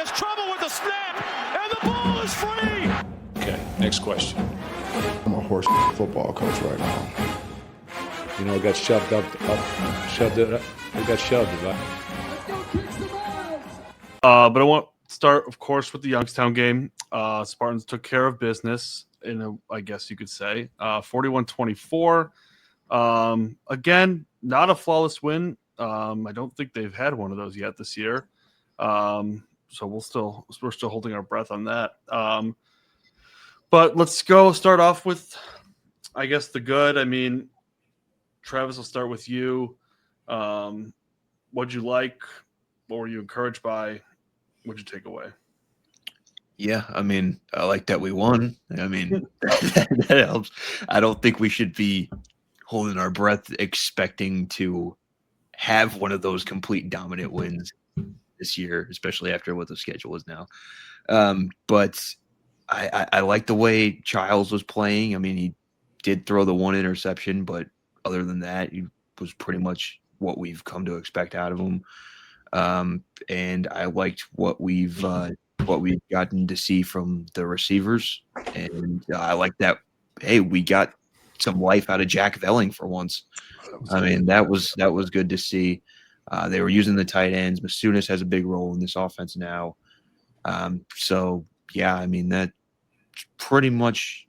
has trouble with the snap, and the ball is free. Okay, next question. I'm a horse football coach right now. You know, it got shoved up, it got shoved, right? But I want to start, of course, with the Youngstown game. Spartans took care of business, I guess you could say. 41-24. Again, not a flawless win. I don't think they've had one of those yet this year. So we're still holding our breath on that. But let's start off with, I guess, the good. I mean, Travis, I'll start with you. What'd you like? What were you encouraged by? What'd you take away? Yeah, I mean, I like that we won. I mean, that helps. I don't think we should be holding our breath expecting to have one of those complete dominant wins this year, especially after what the schedule is now. But I like the way Childs was playing. I mean, he did throw the one interception, but other than that, he was pretty much what we've come to expect out of him. And I liked what we've gotten to see from the receivers, and I like that. Hey, we got some life out of Jack Velling for once. I mean, that was good to see. They were using the tight ends. Masunis has a big role in this offense now. So yeah, I mean, that's pretty much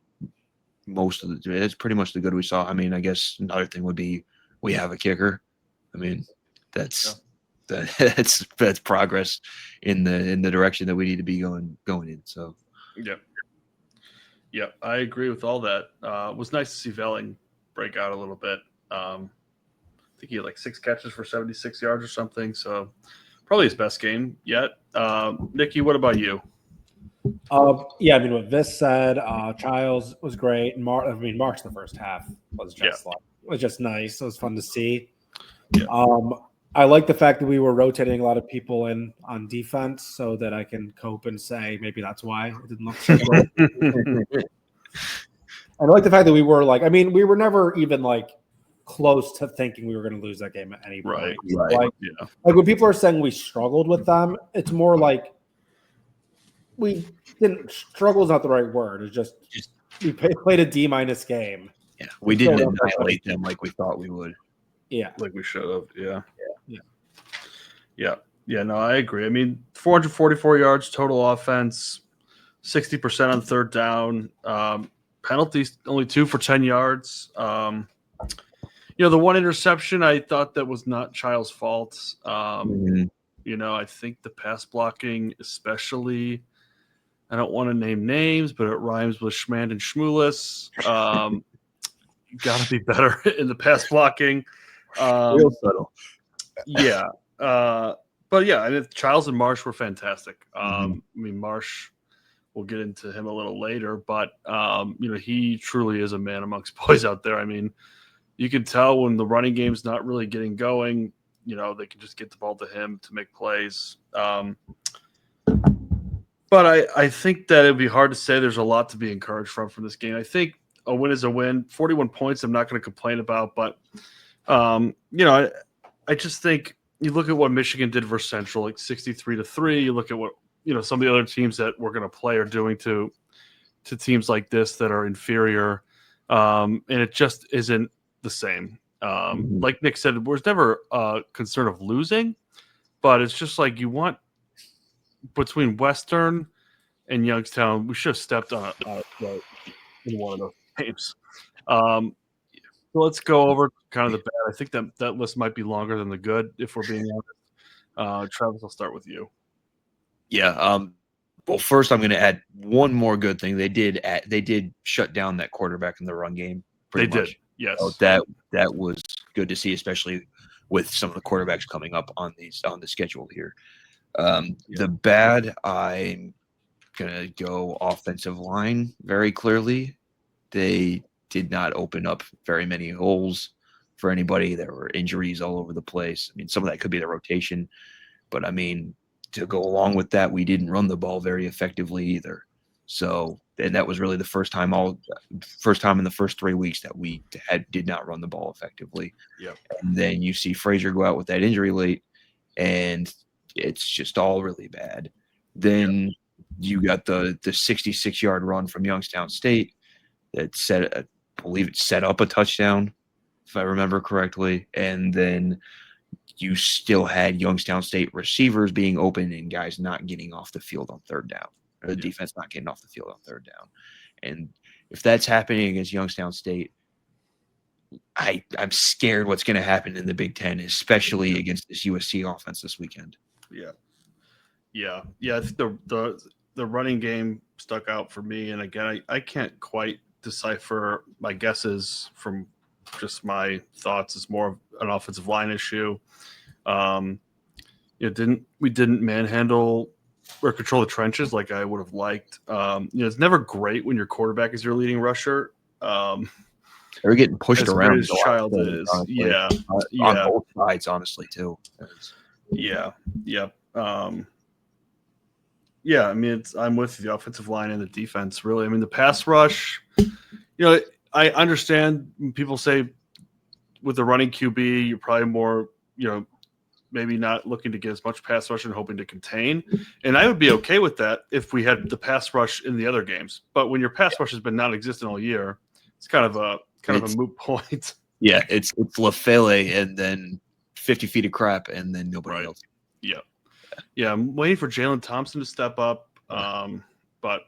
it's pretty much the good we saw. I mean, I guess another thing would be we have a kicker. I mean, that's progress in the direction that we need to be going in. So yeah, I agree with all that. It was nice to see Velling break out a little bit. I think he had like 6 catches for 76 yards or something. So probably his best game yet. Nikki, what about you? Yeah, I mean, what Vis said, Childs was great. March the first half was just nice. It was fun to see. Yeah. I like the fact that we were rotating a lot of people in on defense so that I can cope and say maybe that's why it didn't look so good. And I like the fact that we were we were never even close to thinking we were going to lose that game at any point. Right. Like when people are saying we struggled with them, it's more like we didn't. Struggle is not the right word. It's just we played a D- game. Yeah, we didn't annihilate them like we thought we would. Yeah, like we should have. Yeah. No, I agree. I mean, 444 yards total offense, 60% on third down. Penalties only 2 for 10 yards. The one interception I thought that was not Child's fault. I think the pass blocking, especially. I don't want to name names, but it rhymes with Schmand and Schmoulis. Got to be better in the pass blocking. Real subtle. Yeah. But yeah, I mean, Childs and Marsh were fantastic. I mean, Marsh, we'll get into him a little later, but he truly is a man amongst boys out there. I mean, you can tell when the running game's not really getting going, they can just get the ball to him to make plays. But I think that it'd be hard to say there's a lot to be encouraged from this game. I think a win is a win. 41 points, I'm not going to complain about, but I just think you look at what Michigan did versus Central, like 63-3. You look at what some of the other teams that we're going to play are doing to teams like this that are inferior, and it just isn't the same. Like Nick said, there's never a concern of losing, but it's just like you want between Western and Youngstown, we should have stepped on it in one of those games. So let's go over kind of the bad. I think that list might be longer than the good, if we're being honest. Travis, I'll start with you. Yeah. Well, first I'm going to add one more good thing. They did shut down that quarterback in the run game. They did. Yes. So that was good to see, especially with some of the quarterbacks coming up on the schedule here. The bad, I'm going to go offensive line very clearly. They did not open up very many holes for anybody. There were injuries all over the place. I mean, some of that could be the rotation, but I mean, to go along with that, we didn't run the ball very effectively either. So, and that was really the first time in the first 3 weeks that we did not run the ball effectively. Yep. And then you see Frazier go out with that injury late, and it's just all really bad. Then you got the 66-yard run from Youngstown State that I believe it set up a touchdown, if I remember correctly. And then you still had Youngstown State receivers being open and guys not getting off the field on third down, or the defense not getting off the field on third down. And if that's happening against Youngstown State, I'm scared what's going to happen in the Big Ten, especially against this USC offense this weekend. Yeah. I think the running game stuck out for me, and again, I can't quite decipher my guesses from just my thoughts. It's more of an offensive line issue. We didn't manhandle or control the trenches like I would have liked. It's never great when your quarterback is your leading rusher. They're getting pushed around. As child is, on both sides, honestly, too. Yeah. I mean, I'm with the offensive line and the defense. Really, I mean, the pass rush. I understand when people say with the running QB, you're probably more, maybe not looking to get as much pass rush and hoping to contain. And I would be okay with that if we had the pass rush in the other games. But when your pass rush has been non-existent all year, it's kind of a moot point. Yeah, it's LaFele and then 50 feet of crap and then nobody else. Yeah, I'm waiting for Jalen Thompson to step up. But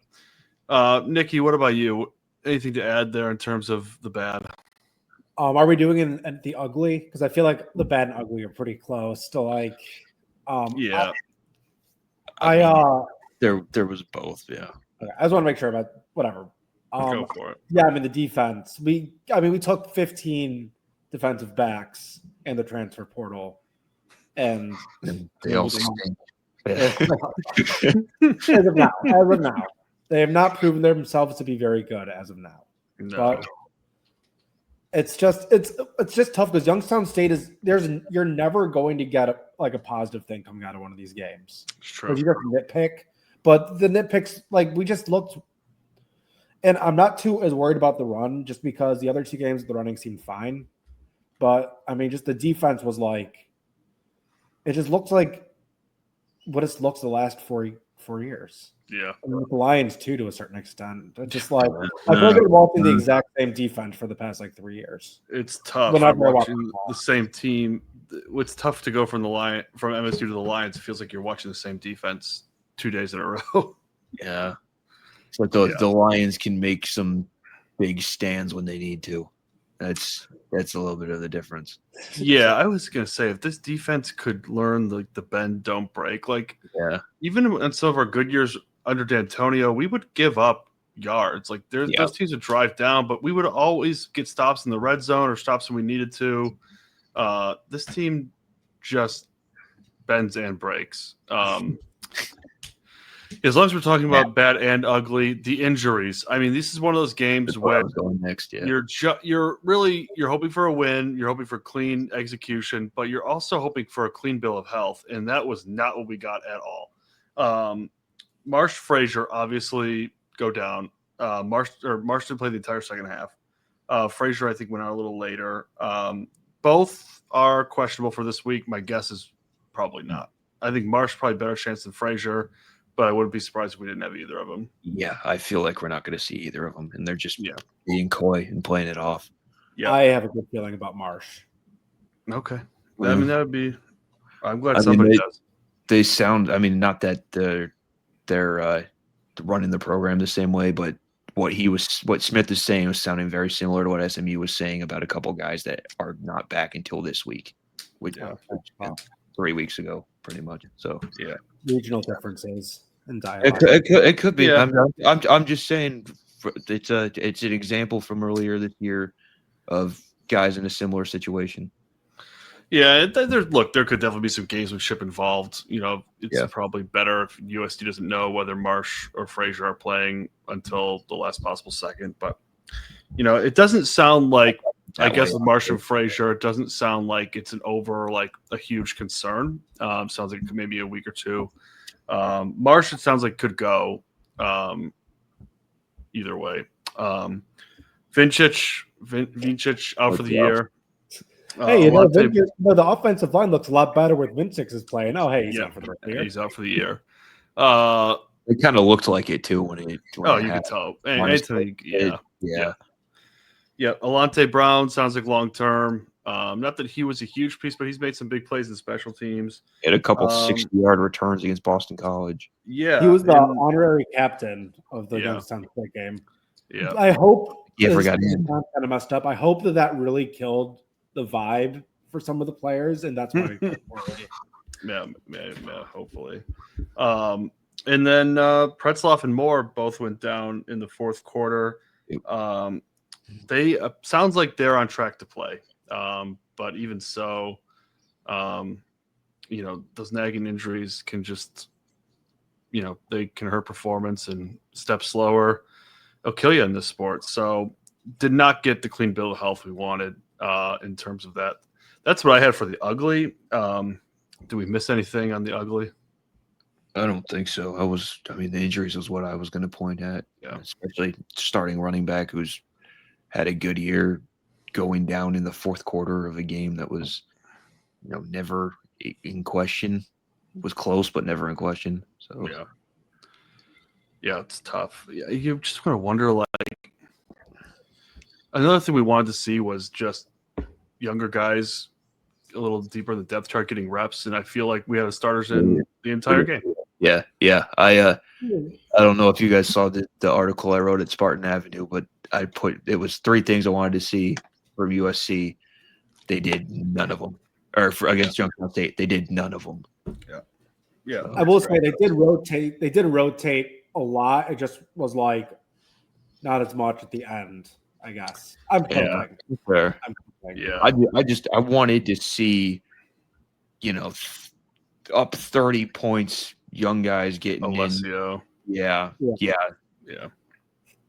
Nikki, what about you? Anything to add there in terms of the bad? Are we doing in the ugly? Because I feel like the bad and ugly are pretty close. There was both. Yeah. Okay, I just want to make sure about whatever. Go for it. Yeah, I mean the defense. We took 15 defensive backs in the transfer portal, and they all stink. As of now, they have not proven themselves to be very good as of now. No. But it's just tough because Youngstown State you're never going to get a positive thing coming out of one of these games. It's true. You just nitpick, but the nitpicks we just looked. And I'm not too as worried about the run just because the other two games, the running seemed fine. But, I mean, just the defense was it just looks like what it's looked the last 4 years. Yeah. And with the Lions, too, to a certain extent. It's just I feel like they're walking the exact same defense for the past 3 years. It's tough. Watching the same team. It's tough to go from MSU to the Lions. It feels like you're watching the same defense 2 days in a row. Yeah. But the Lions can make some big stands when they need to. That's a little bit of the difference. Yeah, I was gonna say if this defense could learn the bend don't break, even in some of our good years under D'Antonio, we would give up yards. Those teams would drive down, but we would always get stops in the red zone or stops when we needed to. This team just bends and breaks. As long as we're talking about bad and ugly, the injuries. I mean, this is one of those games where going next, you're hoping for a win, you're hoping for clean execution, but you're also hoping for a clean bill of health, and that was not what we got at all. Marsh Frazier obviously go down. Marsh didn't play the entire second half. Frazier, I think, went out a little later. Both are questionable for this week. My guess is probably not. I think Marsh probably better chance than Frazier. But I wouldn't be surprised if we didn't have either of them. Yeah, I feel like we're not going to see either of them, and they're just being coy and playing it off. Yeah, I have a good feeling about Marsh. Okay, I mean that would be. I'm glad somebody does. They sound. I mean, not that they're running the program the same way, but what Smith is saying was sounding very similar to what SMU was saying about a couple guys that are not back until this week, which 3 weeks ago, pretty much. So regional differences and dialogue. It could be. Yeah. I'm just saying it's an example from earlier this year of guys in a similar situation. Yeah, there could definitely be some gamesmanship involved. It's probably better if USD doesn't know whether Marsh or Frazier are playing until the last possible second. But it doesn't sound like. I guess with Marsh and Frazier, it doesn't sound like it's a huge concern. Sounds like it could maybe a week or two. Marsh, it sounds like could go either way. Vincic out for the year. Hey, the offensive line looks a lot better with Vincic is playing. Oh, hey, he's out for the year. He's out for the year. It kind of looked like it too when it. Oh, you could tell. Anthony, yeah. Yeah. Alante Brown sounds like long term. Not that he was a huge piece, but he's made some big plays in special teams. He had a couple 60-yard returns against Boston College. Yeah, he was the honorary captain of the Youngstown State game. Yeah, I hope he ever got in. Kind of messed up. I hope that really killed the vibe for some of the players, and that's why. yeah, hopefully. And then Pretzloff and Moore both went down in the fourth quarter. They sounds like they're on track to play, but even so, those nagging injuries can just, they can hurt performance, and step slower, it'll kill you in this sport. So, did not get the clean bill of health we wanted in terms of that. That's what I had for the ugly. Do we miss anything on the ugly? I don't think so. The injuries was what I was going to point at. Yeah, especially starting running back who's had a good year, going down in the fourth quarter of a game that was, never in question. Was close, but never in question. So yeah, it's tough. Yeah, you just want to wonder. Like, another thing we wanted to see was just younger guys a little deeper in the depth chart getting reps, and I feel like we had starters in the entire game. Yeah. I don't know if you guys saw the article I wrote at Spartan Avenue, but it was 3 things I wanted to see from USC. They did none of them. Or against Youngstown State, they did none of them. Yeah. I will say they did rotate. They did rotate a lot. It just was like not as much at the end, I guess. I'm hoping. Fair. Yeah. I wanted to see, up 30 points, young guys getting Alessio. in. Yeah.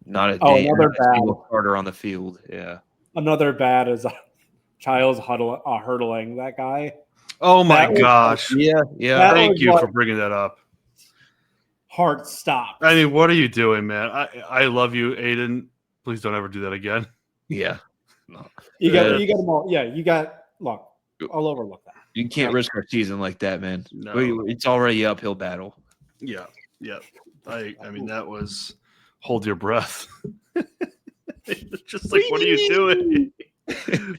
Not a day. Another bad starter on the field. Yeah. Another bad is Childs hurdling that guy. Oh my gosh. Yeah. Thank you for bringing that up. Heart stop. I mean, what are you doing, man? I love you, Aiden. Please don't ever do that again. Yeah. No. You got them all. Yeah, look. I'll overlook that. You can't risk our season like that, man. No. It's already an uphill battle. Yeah. I mean, that was hold your breath. Just like, what are you doing?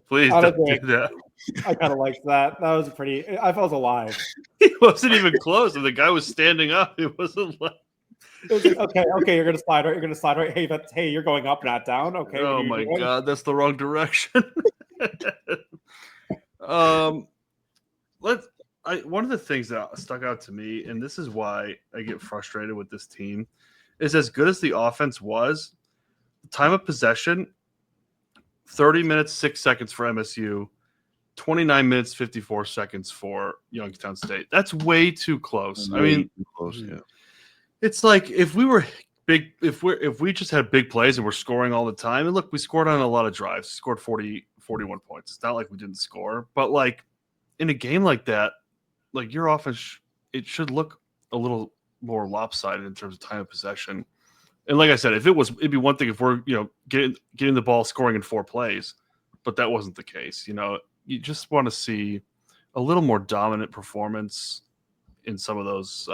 Please don't do that. I kind of liked that. That was I felt alive. He wasn't even close, and the guy was standing up. It wasn't like. It was like, okay, you're gonna slide right. You're gonna slide right. Hey, you're going up, not down. Okay. Oh my God, that's the wrong direction. One of the things that stuck out to me, and this is why I get frustrated with this team, is as good as the offense was, the time of possession, 30 minutes, 6 seconds for MSU, 29 minutes, 54 seconds for Youngstown State. That's way too close. It's like if we were big, if we just had big plays and we're scoring all the time, and look, we scored on a lot of drives, scored 41 points. It's not like we didn't score, but like in a game like that, like your offense, it should look a little more lopsided in terms of time of possession. And like I said, it'd be one thing if we're, getting the ball, scoring in 4 plays, but that wasn't the case. You just want to see a little more dominant performance in some of those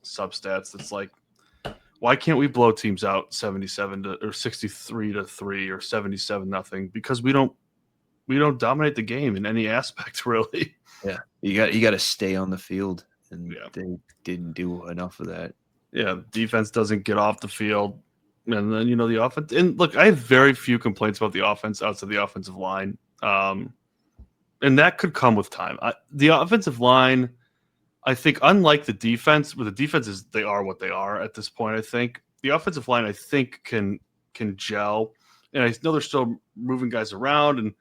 substats. That's like, why can't we blow teams out 77 or 63 to 3 or 77-0? Because we don't dominate the game in any aspect, really. Yeah, you got to stay on the field, and they didn't do enough of that. Yeah, defense doesn't get off the field, and then the offense. And look, I have very few complaints about the offense outside the offensive line, and that could come with time. The offensive line, I think, unlike the defense, the defenses, they are what they are at this point. I think the offensive line, can gel, and I know they're still moving guys around, and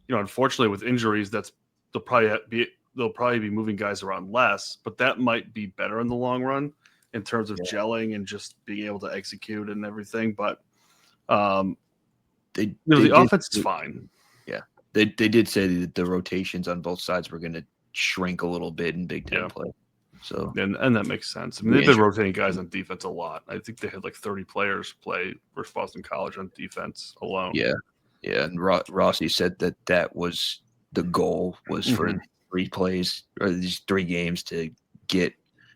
unfortunately with injuries, they'll probably be moving guys around less, but that might be better in the long run in terms of gelling and just being able to execute and everything. But the offense is fine. Yeah, they did say that the rotations on both sides were going to shrink a little bit in Big Ten play. So and that makes sense. I mean, they've been rotating guys on defense a lot. I think they had like 30 players play versus Boston College on defense alone. Yeah, and Rossi said that was the goal was for 3 plays or these 3 games to get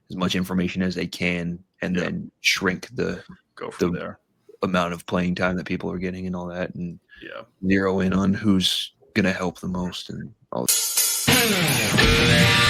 as much information as they can, and then shrink the Go from there. amount of playing time that people are getting and all that, and Yeah. zero in on who's going to help the most and all that.